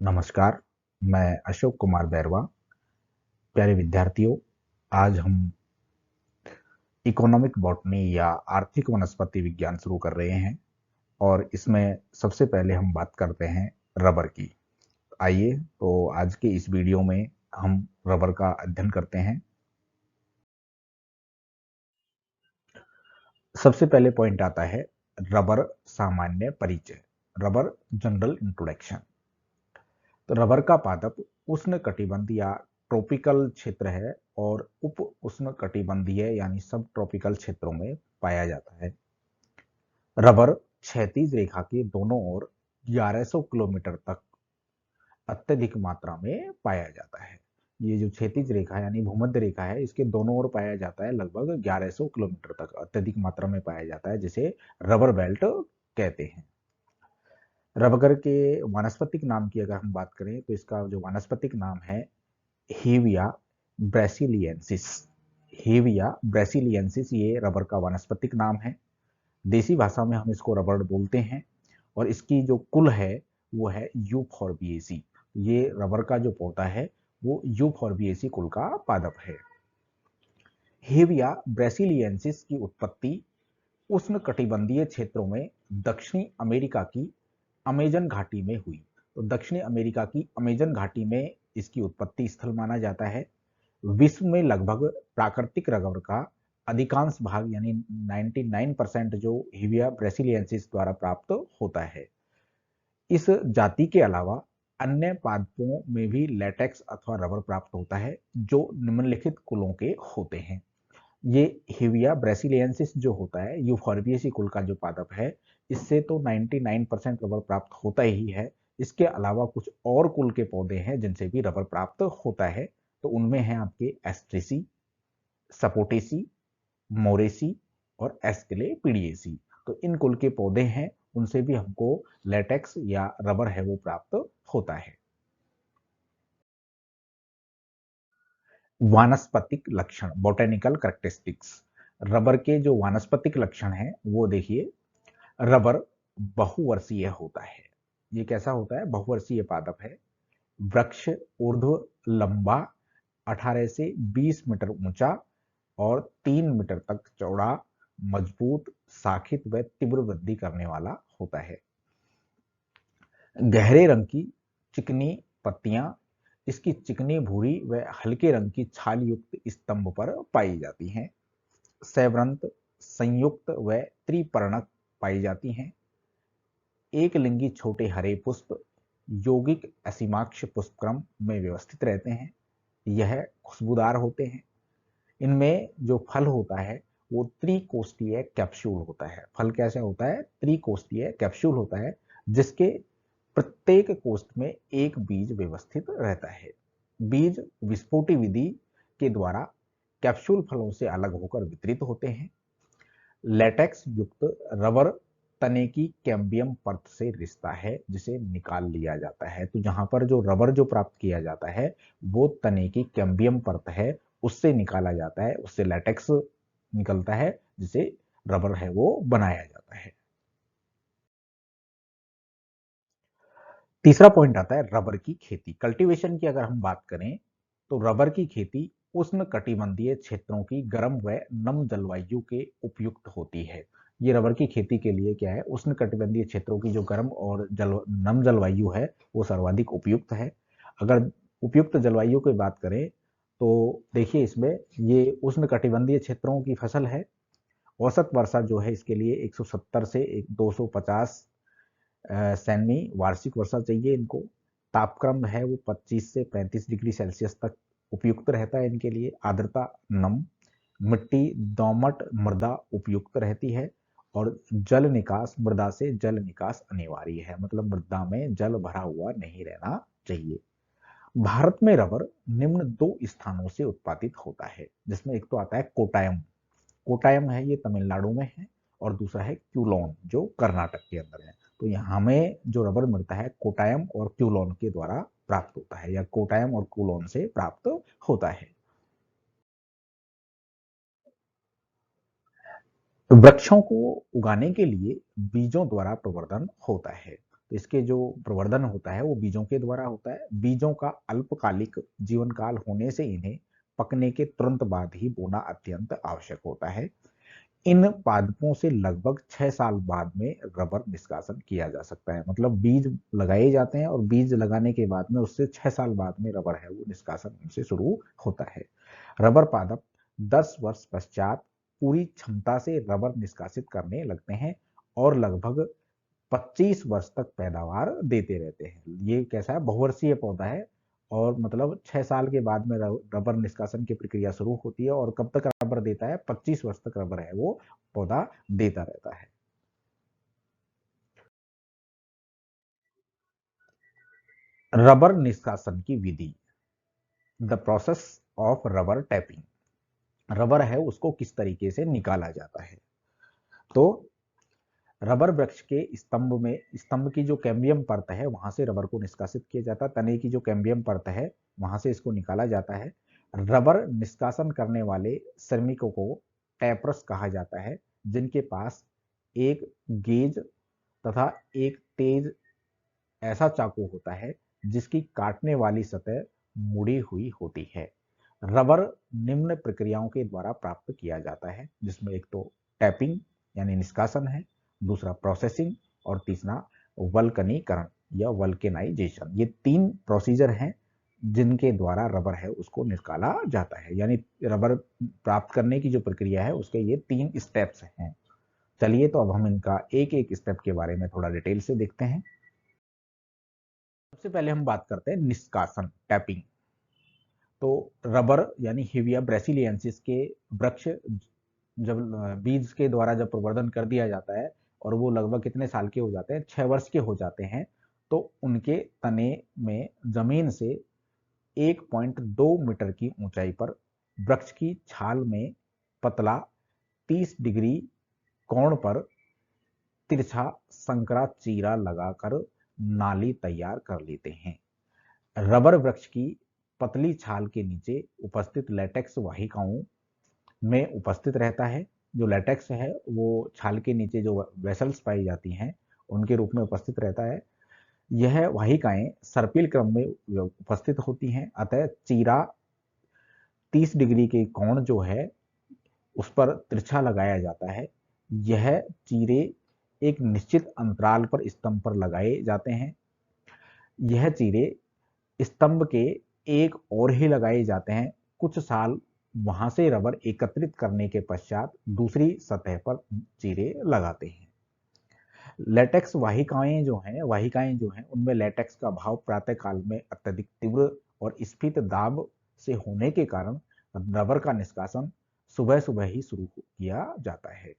नमस्कार, मैं अशोक कुमार बैरवा। प्यारे विद्यार्थियों, आज हम इकोनॉमिक बॉटनी या आर्थिक वनस्पति विज्ञान शुरू कर रहे हैं और इसमें सबसे पहले हम बात करते हैं रबर की। आइए तो आज के इस वीडियो में हम रबर का अध्ययन करते हैं। सबसे पहले पॉइंट आता है रबर सामान्य परिचय, रबर जनरल इंट्रोडक्शन। तो रबर का पादप उष्ण कटिबंधीय या ट्रॉपिकल क्षेत्र है और उप उष्ण कटिबंधीय यानी सब ट्रॉपिकल क्षेत्रों में पाया जाता है। रबर क्षैतिज रेखा के दोनों ओर 1100 किलोमीटर तक अत्यधिक मात्रा में पाया जाता है। ये जो क्षैतिज रेखा यानी भूमध्य रेखा है, इसके दोनों ओर पाया जाता है, लगभग 1100 किलोमीटर तक अत्यधिक मात्रा में पाया जाता है, जिसे रबर बेल्ट कहते हैं। रबर के वानस्पतिक नाम की अगर हम बात करें तो इसका जो वानस्पतिक नाम है हेविया ब्रासिलियंसिस। हेविया ब्रासिलियंसिस ये रबर का वानस्पतिक नाम है। देसी भाषा में हम इसको रबर बोलते हैं और इसकी जो कुल है वो है यूफॉर्बिएसी। ये रबर का जो पौधा है वो यूफॉर्बिएसी कुल का पादप है। हेविया ब्रासिलियंसिस की उत्पत्ति उष्ण कटिबंधीय क्षेत्रों में दक्षिणी अमेरिका की अमेजन घाटी में हुई। तो दक्षिणी अमेरिका की अमेजन घाटी में इसकी उत्पत्ति स्थल माना जाता है। विश्व में लगभग प्राकृतिक रबर का अधिकांश भाग यानी 99% जो हिविया ब्रासिलियंसिस द्वारा प्राप्त होता है। इस जाति के अलावा अन्य पादपों में भी लेटेक्स अथवा रबर प्राप्त होता है जो निम्नलिखित कुलों के होते हैं। ये हिविया ब्रासिलियंसिस जो होता है यूफॉर्बिएसी कुल का जो पादप है, इससे तो 99% रबर प्राप्त होता ही है। इसके अलावा कुछ और कुल के पौधे हैं जिनसे भी रबर प्राप्त होता है। तो उनमें हैं आपके एस्ट्रेसी, सपोटेसी, मोरेसी और एस्क्लेपिडिएसी। तो इन कुल के पौधे हैं, उनसे भी हमको लेटेक्स या रबर है वो प्राप्त होता है। वानस्पतिक लक्षण, बोटेनिकल करेक्टरिस्टिक्स। रबर के जो वानस्पतिक लक्षण हैं वो देखिए, रबर बहुवर्षीय होता है। ये कैसा होता है? बहुवर्षीय पादप है। वृक्ष ऊर्ध्व लंबा, 18 से 20 मीटर ऊंचा और 3 मीटर तक चौड़ा, मजबूत, शाखित व तीव्र वृद्धि करने वाला होता है। गहरे रंग की चिकनी पत्तियां इसकी चिकनी भूरी व हल्के रंग की छाल युक्त स्तंभ पर पाई जाती हैं। सैव्रंत, संयुक्त व त्रिपर्णक पाई जाती हैं। एक लिंगी छोटे हरे पुष्प यौगिक असीमाक्ष पुष्पक्रम में व्यवस्थित रहते हैं। यह खुशबूदार होते हैं। इनमें जो फल होता है वो त्रिकोष्ठीय कैप्सूल होता है। फल कैसे होता है? त्रिकोष्ठीय कैप्सूल होता है, जिसके प्रत्येक कोष्ठ में एक बीज व्यवस्थित रहता है। बीज विस्फोटी विधि के द्वारा कैप्सूल फलों से अलग होकर वितरित होते हैं। लेटेक्स युक्त रबर तने की कैम्बियम परत से रिश्ता है, जिसे निकाल लिया जाता है। तो जहां पर जो रबर जो प्राप्त किया जाता है वो तने की कैम्बियम परत है, उससे निकाला जाता है, उससे लेटेक्स निकलता है, जिसे रबर है वो बनाया जाता है। तीसरा पॉइंट आता है रबर की खेती, कल्टीवेशन की अगर हम बात करें तो रबर की खेती उष्ण कटिबंधीय क्षेत्रों की गर्म व नम जलवायु के उपयुक्त होती है। ये रबर की खेती के लिए क्या है? उष्ण कटिबंधीय क्षेत्रों की जो गर्म और नम जलवायु है वो सर्वाधिक उपयुक्त है। अगर उपयुक्त जलवायु की बात करें तो देखिए, इसमें ये उष्ण कटिबंधीय क्षेत्रों की फसल है। औसत वर्षा जो है इसके लिए 170 से 250 सेमी वार्षिक वर्षा चाहिए इनको। तापक्रम है वो 25 से 35 डिग्री सेल्सियस तक उपयुक्त रहता है इनके लिए। आर्द्रता नम, मिट्टी दोमट मृदा उपयुक्त रहती है और जल निकास, मृदा से जल निकास अनिवार्य है, मतलब मृदा में जल भरा हुआ नहीं रहना चाहिए। भारत में रबर निम्न दो स्थानों से उत्पादित होता है, जिसमें एक तो आता है कोटायम। कोटायम है ये तमिलनाडु में है और दूसरा है क्यूलोन जो कर्नाटक के अंदर है। तो यहाँ हमें जो रबर मिलता है कोटायम और क्यूलोन के द्वारा प्राप्त होता है या कोटायम और क्यूलोन से प्राप्त होता है। तो वृक्षों को उगाने के लिए बीजों द्वारा प्रवर्धन होता है। इसके जो प्रवर्धन होता है वो बीजों के द्वारा होता है। बीजों का अल्पकालिक जीवन काल होने से इन्हें पकने के तुरंत बाद ही बोना अत्यंत आवश्यक होता है। इन पादपों से लगभग 6 साल बाद में रबर निष्कासन किया जा सकता है। मतलब बीज लगाए जाते हैं और बीज लगाने के बाद में उससे 6 साल बाद में रबर है वो निष्कासन उनसे शुरू होता है। रबर पादप 10 वर्ष पश्चात पूरी क्षमता से रबर निष्कासित करने लगते हैं और लगभग 25 वर्ष तक पैदावार देते रहते हैं। ये कैसा है, बहुवर्षीय पौधा है और मतलब 6 साल के बाद में रबर निष्कासन की प्रक्रिया शुरू होती है और कब तक रबर देता है, 25 वर्ष तक रबर है वो पौधा देता रहता है। रबर निष्कासन की विधि, the process of rubber tapping. Rubber है उसको किस तरीके से निकाला जाता है, तो रबर वृक्ष के स्तंभ की जो कैम्बियम परत है वहां से रबर को निष्कासित किया जाता है। तने की जो कैम्बियम परत है वहां से इसको निकाला जाता है। रबर निष्कासन करने वाले श्रमिकों को टैपर्स कहा जाता है, जिनके पास एक गेज तथा एक तेज ऐसा चाकू होता है जिसकी काटने वाली सतह मुड़ी हुई होती है। रबर निम्न प्रक्रियाओं के द्वारा प्राप्त किया जाता है, जिसमें एक तो टैपिंग यानी निष्कासन है, दूसरा प्रोसेसिंग और तीसरा वल्कनीकरण या वल्केनाइजेशन। ये 3 प्रोसीजर हैं जिनके द्वारा रबर है उसको निकाला जाता है। यानी रबर प्राप्त करने की जो प्रक्रिया है उसके ये 3 स्टेप्स हैं। चलिए तो अब हम इनका एक एक स्टेप के बारे में थोड़ा डिटेल से देखते हैं। सबसे पहले हम बात करते हैं निष्कासन, टैपिंग। तो रबर यानी हिविया ब्रेसिलियंसिस के वृक्ष जब बीज के द्वारा जब प्रवर्धन कर दिया जाता है और वो लगभग कितने साल के हो जाते हैं, 6 वर्ष के हो जाते हैं, तो उनके तने में जमीन से 1.2 मीटर की ऊंचाई पर वृक्ष की छाल में पतला 30 डिग्री कोण पर तिरछा संकरा चीरा लगाकर नाली तैयार कर लेते हैं। रबर वृक्ष की पतली छाल के नीचे उपस्थित लेटेक्स वाहिकाओं में उपस्थित रहता है। जो लेटेक्स है वो छाल के नीचे जो वेसल्स पाई जाती हैं उनके रूप में उपस्थित रहता है। यह वाहिकाएं सर्पिल क्रम में उपस्थित होती हैं, अतः चीरा 30 डिग्री के कोण जो है उस पर तिरछा लगाया जाता है। यह चीरे एक निश्चित अंतराल पर स्तंभ पर लगाए जाते हैं। यह चीरे स्तंभ के एक और ही लगाए जाते हैं। कुछ साल वहां से रबर एकत्रित करने के पश्चात दूसरी सतह पर चीरे लगाते हैं। लेटेक्स वाहिकाएं जो हैं उनमें लेटेक्स का भाव प्रातः काल में अत्यधिक तीव्र और स्फीत दाब से होने के कारण रबर का निष्कासन सुबह सुबह ही शुरू किया जाता है।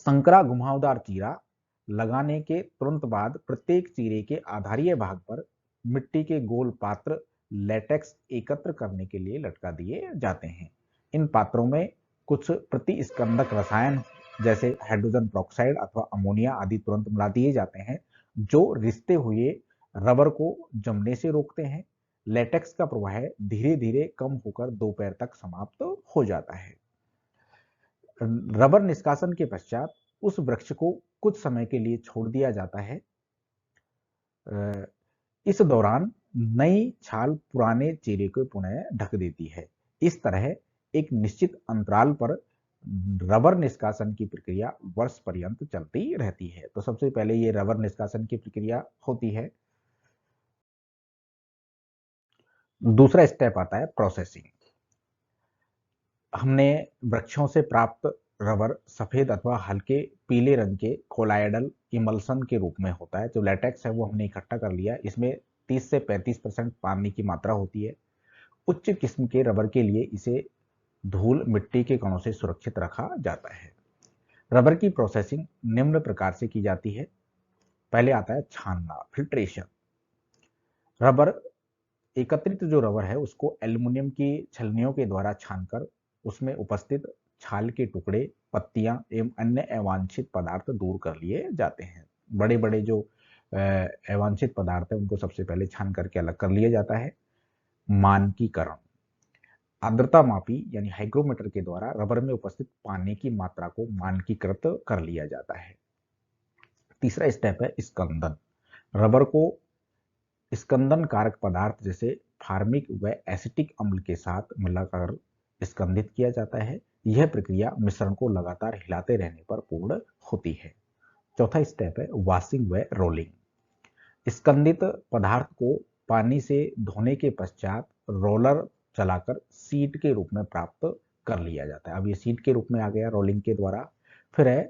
संकरा घुमावदार चीरा लगाने के तुरंत बाद प्रत्येक चीरे के आधारीय भाग पर मिट्टी के गोल पात्र लेटेक्स एकत्र करने के लिए लटका दिए जाते हैं। इन पात्रों में कुछ प्रतिस्कंदक रसायन जैसे हाइड्रोजन पेरोक्साइड अथवा अमोनिया आदि तुरंत मिला दिए जाते हैं, जो रिसते हुए रबर को जमने से रोकते हैं। लेटेक्स का प्रवाह धीरे धीरे कम होकर दोपहर तक समाप्त हो जाता है। रबर निष्कासन के पश्चात उस वृक्ष को कुछ समय के लिए छोड़ दिया जाता है। इस दौरान नई छाल पुराने चेहरे को पुनः ढक देती है। इस तरह एक निश्चित अंतराल पर रबर निष्कासन की प्रक्रिया वर्ष पर्यंत चलती रहती है। तो सबसे पहले ये रबर निष्कासन की प्रक्रिया होती है। दूसरा स्टेप आता है प्रोसेसिंग। हमने वृक्षों से प्राप्त रबर सफेद अथवा हल्के पीले रंग के कोलाइडल इमल्सन के रूप में होता है। जो लेटेक्स है वो हमने इकट्ठा कर लिया, इसमें 30 से 35% पानी की मात्रा होती है। उच्च किस्म के रबर के लिए इसे धूल मिट्टी के कणों से सुरक्षित रखा जाता है। रबर की प्रोसेसिंग निम्न प्रकार से की जाती है। पहले आता है छानना, फिल्ट्रेशन। रबर एकत्रित जो रबर है उसको एल्युमिनियम की छलनियों के द्वारा छानकर उसमें उपस्थित छाल के टुकड़े, पत्तियां एवं अन्य अवांछित पदार्थ दूर कर लिए जाते हैं। बड़े बड़े जो अवांछित पदार्थ है उनको सबसे पहले छान करके अलग कर लिया जाता है। मानकीकरण, आर्द्रता मापी यानी हाइग्रोमीटर के द्वारा रबर में उपस्थित पानी की मात्रा को मानकीकृत कर लिया जाता है। तीसरा स्टेप है स्कंदन। रबर को स्कंदन कारक पदार्थ जैसे फार्मिक व एसिटिक अम्ल के साथ मिलाकर स्कंदित किया जाता है। यह प्रक्रिया मिश्रण को लगातार हिलाते रहने पर पूर्ण होती है। चौथा स्टेप है वॉशिंग व रोलिंग। स्कंदित पदार्थ को पानी से धोने के पश्चात रोलर चलाकर सीट के रूप में प्राप्त कर लिया जाता है। अब ये सीट के रूप में आ गया रोलिंग के द्वारा। फिर है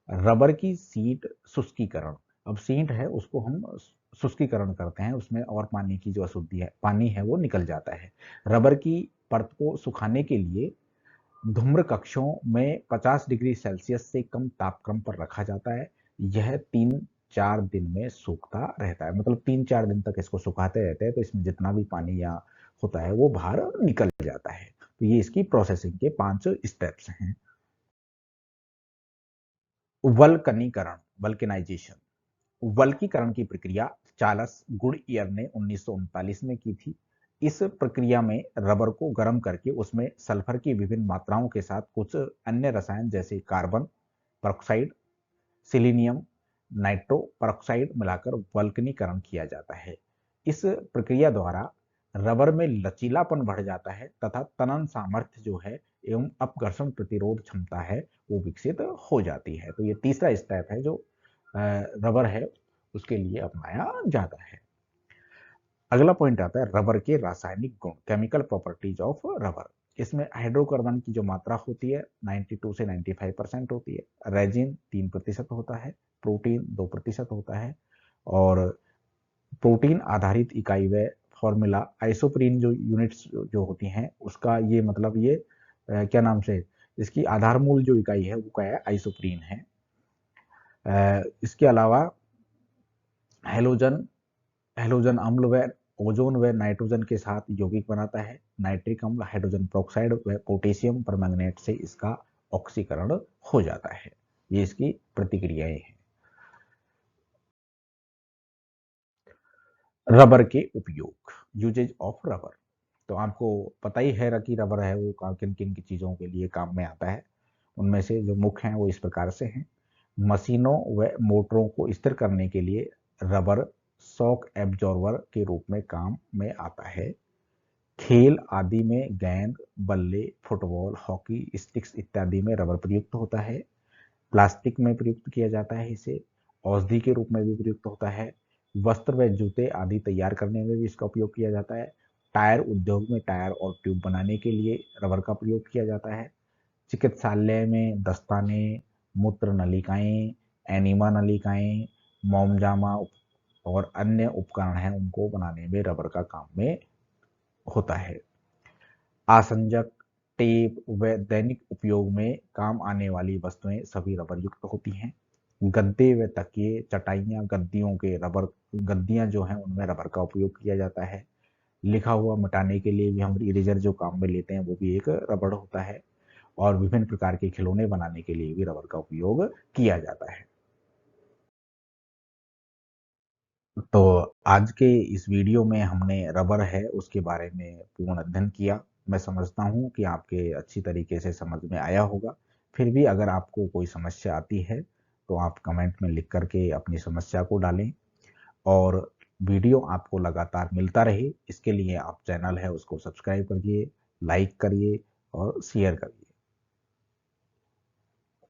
रबर की सीट शुष्कीकरण। अब सीट है उसको हम शुष्कीकरण करते हैं, उसमें और पानी की जो अशुद्धि है, पानी है वो निकल जाता है। रबर की परत को सुखाने के लिए धूम्र कक्षों में 50 डिग्री सेल्सियस से कम तापक्रम पर रखा जाता है। यह 3-4 दिन में सूखता रहता है, मतलब 3-4 दिन तक इसको सुखाते रहते हैं, तो इसमें जितना भी पानी या होता है वो बाहर निकल जाता है। तो ये इसकी प्रोसेसिंग के 5 स्टेप्स हैं। वल्कनीकरण, वल्केनाइजेशन। वल्कीकरण की प्रक्रिया चार्ल्स गुडईयर ने 1939 में की थी। इस प्रक्रिया में रबर को गर्म करके उसमें सल्फर की विभिन्न मात्राओं के साथ कुछ अन्य रसायन जैसे carbon peroxide, selenium, nitro peroxide मिलाकर वल्कनीकरण किया जाता है। इस प्रक्रिया द्वारा रबर में लचीलापन बढ़ जाता है तथा तनन सामर्थ्य जो है एवं अपघर्षण प्रतिरोध क्षमता है वो विकसित हो जाती है। तो ये तीसरा स्टेप है जो रबर है उसके लिए अपनाया जाता है। अगला पॉइंट आता है रबर के रासायनिक गुण, केमिकल प्रॉपर्टीज ऑफ रबर। इसमें हाइड्रोकार्बन की जो मात्रा होती है 92 से 95% होती है। रेजिन 3% होता है। प्रोटीन 2% होता है। और प्रोटीन आधारित इकाई व फॉर्मूला आइसोप्रीन जो यूनिट्स जो होती हैं उसका ये मतलब ये क्या नाम से इसकी आधार मूल जो इकाई है वो क्या है, आइसोप्रीन है। इसके अलावा हेलोजन हेलोजन अम्ल व ओजोन व नाइट्रोजन के साथ यौगिक बनाता है। नाइट्रिक अम्ल, हाइड्रोजन पेरोक्साइड व पोटेशियम परमैंगनेट से इसका ऑक्सीकरण हो जाता है। ये इसकी प्रतिक्रियाएं हैं। रबर के उपयोग, यूजेज ऑफ रबर। तो आपको पता ही है कि रबर है वो किन किन की चीज़ों के लिए काम में आता है। उनमें से जो मुख्य हैं वो इस प्रकार से हैं। मशीनों व मोटरों को स्थिर करने के लिए रबर शॉक एब्जॉर्बर के रूप में काम में आता है। खेल आदि में गेंद, बल्ले, फुटबॉल, हॉकी स्टिक्स इत्यादि में रबर प्रयुक्त होता है। प्लास्टिक में प्रयुक्त किया जाता है इसे। औषधि के रूप में भी प्रयुक्त होता है। वस्त्र व जूते आदि तैयार करने में भी इसका उपयोग किया जाता है। टायर उद्योग में टायर और ट्यूब बनाने के लिए रबर का प्रयोग किया जाता है। चिकित्सालय में दस्ताने, मूत्र नलिकाएं, एनीमा नलिकाएं, मोमजामा और अन्य उपकरण हैं उनको बनाने में रबर का काम में होता है। आसंजक, टेप व दैनिक उपयोग में काम आने वाली वस्तुएं सभी रबर युक्त होती हैं। गद्दे व तकिए, चटाइयाँ, गद्दियाँ जो हैं उनमें रबर का उपयोग किया जाता है। लिखा हुआ मिटाने के लिए भी हम इरेजर जो काम में लेते हैं वो भी एक रबड़ होता है। और विभिन्न प्रकार के खिलौने बनाने के लिए भी रबर का उपयोग किया जाता है। तो आज के इस वीडियो में हमने रबर है उसके बारे में पूर्ण अध्ययन किया। मैं समझता हूँ कि आपके अच्छी तरीके से समझ में आया होगा। फिर भी अगर आपको कोई समस्या आती है तो आप कमेंट में लिख करके अपनी समस्या को डालें। और वीडियो आपको लगातार मिलता रहे इसके लिए आप चैनल है उसको सब्सक्राइब करिए, लाइक करिए और शेयर करिए।